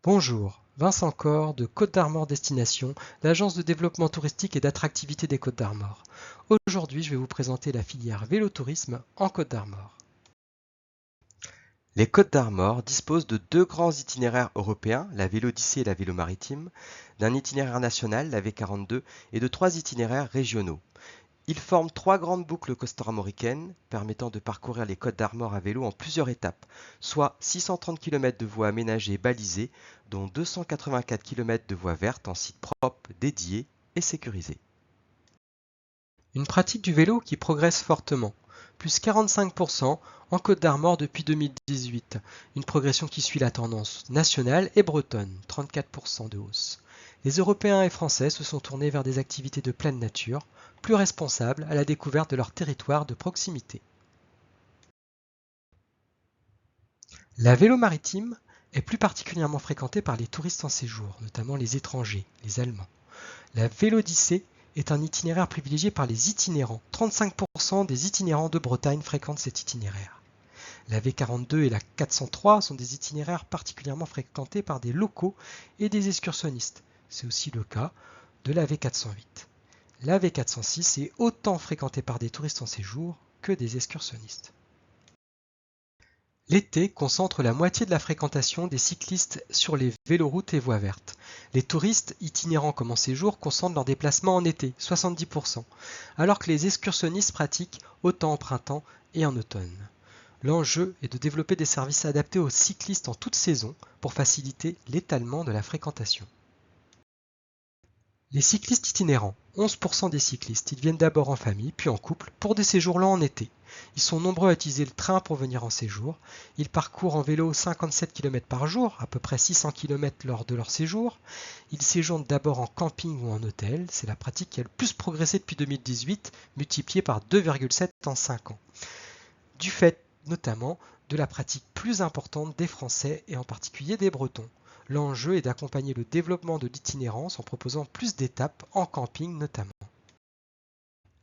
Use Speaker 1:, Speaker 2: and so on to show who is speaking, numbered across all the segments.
Speaker 1: Bonjour, Vincent Corr de Côtes d'Armor Destination, l'agence de développement touristique et d'attractivité des Côtes d'Armor. Aujourd'hui, je vais vous présenter la filière vélo-tourisme en Côtes d'Armor. Les Côtes d'Armor disposent de deux grands itinéraires européens, la Vélodyssée et la Vélo Maritime, d'un itinéraire national, la V42, et de trois itinéraires régionaux. Ils forment trois grandes boucles costo-armoricaines permettant de parcourir les Côtes d'Armor à vélo en plusieurs étapes, soit 630 km de voies aménagées et balisées, dont 284 km de voies vertes en site propre, dédiés et sécurisés. Une pratique du vélo qui progresse fortement, plus 45% en Côtes d'Armor depuis 2018, une progression qui suit la tendance nationale et bretonne, 34% de hausse. Les Européens et Français se sont tournés vers des activités de pleine nature, plus responsables à la découverte de leur territoire de proximité. La vélo maritime est plus particulièrement fréquentée par les touristes en séjour, notamment les étrangers, les Allemands. La Vélodyssée est un itinéraire privilégié par les itinérants. 35% des itinérants de Bretagne fréquentent cet itinéraire. La V42 et la 403 sont des itinéraires particulièrement fréquentés par des locaux et des excursionnistes. C'est aussi le cas de la V408. La V406 est autant fréquentée par des touristes en séjour que des excursionnistes. L'été concentre la moitié de la fréquentation des cyclistes sur les véloroutes et voies vertes. Les touristes, itinérants comme en séjour, concentrent leurs déplacements en été, 70%, alors que les excursionnistes pratiquent autant en printemps et en automne. L'enjeu est de développer des services adaptés aux cyclistes en toute saison pour faciliter l'étalement de la fréquentation. Les cyclistes itinérants, 11% des cyclistes, ils viennent d'abord en famille, puis en couple, pour des séjours longs en été. Ils sont nombreux à utiliser le train pour venir en séjour. Ils parcourent en vélo 57 km par jour, à peu près 600 km lors de leur séjour. Ils séjournent d'abord en camping ou en hôtel. C'est la pratique qui a le plus progressé depuis 2018, multipliée par 2,7 en 5 ans. Du fait notamment de la pratique plus importante des Français et en particulier des Bretons. L'enjeu est d'accompagner le développement de l'itinérance en proposant plus d'étapes en camping notamment.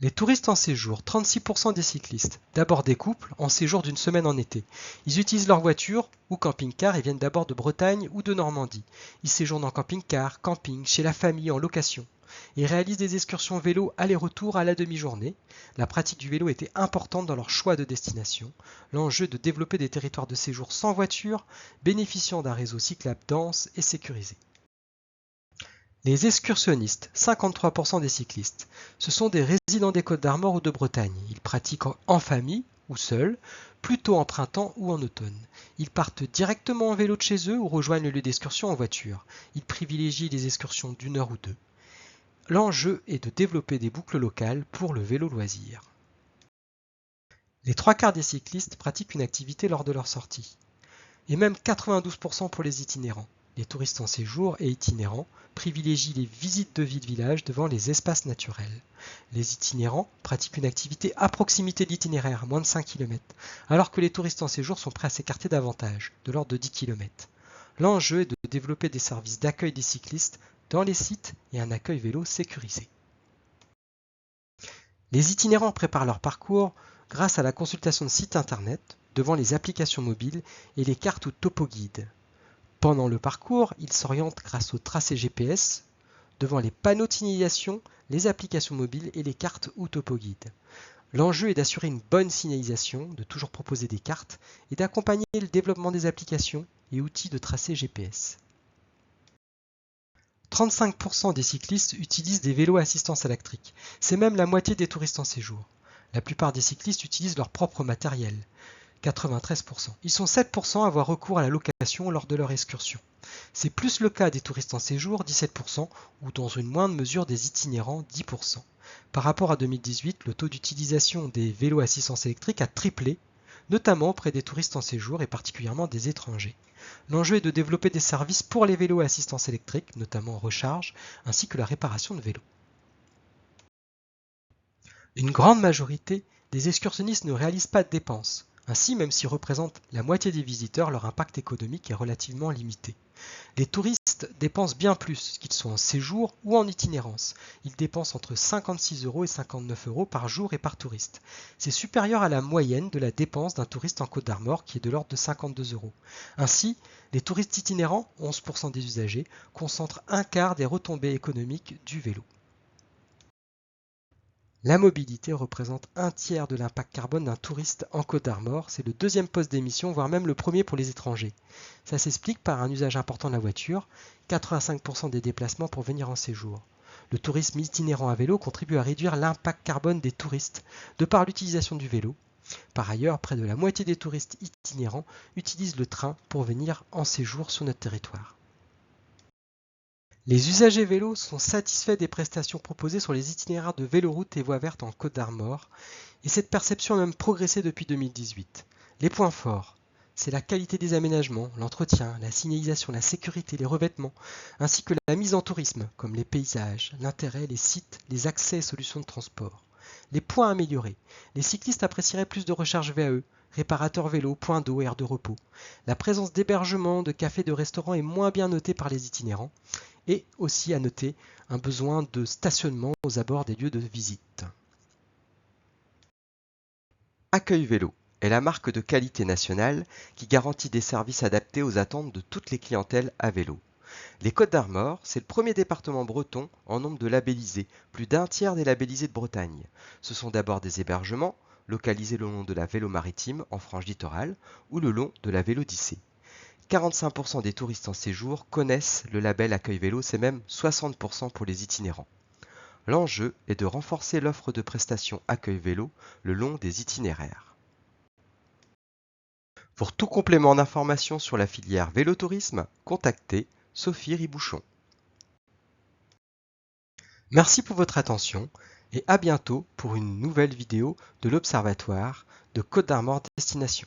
Speaker 1: Les touristes en séjour, 36% des cyclistes, d'abord des couples en séjour d'une semaine en été. Ils utilisent leur voiture ou camping-car et viennent d'abord de Bretagne ou de Normandie. Ils séjournent en camping-car, camping, chez la famille, en location. Ils réalisent des excursions vélo aller-retour à la demi-journée. La pratique du vélo était importante dans leur choix de destination. L'enjeu est de développer des territoires de séjour sans voiture, bénéficiant d'un réseau cyclable dense et sécurisé. Les excursionnistes, 53% des cyclistes, ce sont des résidents des Côtes d'Armor ou de Bretagne. Ils pratiquent en famille ou seuls, plutôt en printemps ou en automne. Ils partent directement en vélo de chez eux ou rejoignent le lieu d'excursion en voiture. Ils privilégient les excursions d'une heure ou deux. L'enjeu est de développer des boucles locales pour le vélo loisir. Les trois quarts des cyclistes pratiquent une activité lors de leur sortie, et même 92% pour les itinérants. Les touristes en séjour et itinérants privilégient les visites de villes-villages devant les espaces naturels. Les itinérants pratiquent une activité à proximité de l'itinéraire, moins de 5 km, alors que les touristes en séjour sont prêts à s'écarter davantage, de l'ordre de 10 km. L'enjeu est de développer des services d'accueil des cyclistes dans les sites et un accueil vélo sécurisé. Les itinérants préparent leur parcours grâce à la consultation de sites internet, devant les applications mobiles et les cartes ou topoguides. Pendant le parcours, ils s'orientent grâce au tracé GPS, devant les panneaux de signalisation, les applications mobiles et les cartes ou topoguides. L'enjeu est d'assurer une bonne signalisation, de toujours proposer des cartes et d'accompagner le développement des applications et outils de tracé GPS. 35% des cyclistes utilisent des vélos à assistance électrique. C'est même la moitié des touristes en séjour. La plupart des cyclistes utilisent leur propre matériel. 93%. Ils sont 7% à avoir recours à la location lors de leur excursion. C'est plus le cas des touristes en séjour, 17%, ou dans une moindre mesure des itinérants, 10%. Par rapport à 2018, le taux d'utilisation des vélos à assistance électrique a triplé, notamment auprès des touristes en séjour et particulièrement des étrangers. L'enjeu est de développer des services pour les vélos à assistance électrique, notamment en recharge, ainsi que la réparation de vélos. Une grande majorité des excursionnistes ne réalisent pas de dépenses. Ainsi, même s'ils représentent la moitié des visiteurs, leur impact économique est relativement limité. Les touristes dépensent bien plus, qu'ils soient en séjour ou en itinérance. Ils dépensent entre 56 € et 59 € par jour et par touriste. C'est supérieur à la moyenne de la dépense d'un touriste en Côte d'Armor qui est de l'ordre de 52 €. Ainsi, les touristes itinérants, 11% des usagers, concentrent un quart des retombées économiques du vélo. La mobilité représente un tiers de l'impact carbone d'un touriste en Côte d'Armor. C'est le deuxième poste d'émission, voire même le premier pour les étrangers. Ça s'explique par un usage important de la voiture, 85% des déplacements pour venir en séjour. Le tourisme itinérant à vélo contribue à réduire l'impact carbone des touristes de par l'utilisation du vélo. Par ailleurs, près de la moitié des touristes itinérants utilisent le train pour venir en séjour sur notre territoire. Les usagers vélos sont satisfaits des prestations proposées sur les itinéraires de véloroute et voies vertes en Côte d'Armor, et cette perception a même progressé depuis 2018. Les points forts, c'est la qualité des aménagements, l'entretien, la signalisation, la sécurité, les revêtements, ainsi que la mise en tourisme, comme les paysages, l'intérêt, les sites, les accès et solutions de transport. Les points améliorés, les cyclistes apprécieraient plus de recharge VAE, réparateurs vélo, points d'eau et aires de repos. La présence d'hébergements, de cafés, de restaurants est moins bien notée par les itinérants. Et aussi à noter un besoin de stationnement aux abords des lieux de visite.
Speaker 2: Accueil Vélo est la marque de qualité nationale qui garantit des services adaptés aux attentes de toutes les clientèles à vélo. Les Côtes-d'Armor, c'est le premier département breton en nombre de labellisés, plus d'un tiers des labellisés de Bretagne. Ce sont d'abord des hébergements, localisés le long de la Vélo maritime en frange littorale ou le long de la Vélodyssée. 45% des touristes en séjour connaissent le label Accueil Vélo, c'est même 60% pour les itinérants. L'enjeu est de renforcer l'offre de prestations Accueil Vélo le long des itinéraires. Pour tout complément d'information sur la filière vélotourisme, contactez Sophie Ribouchon.
Speaker 1: Merci pour votre attention et à bientôt pour une nouvelle vidéo de l'Observatoire de Côte d'Armor Destination.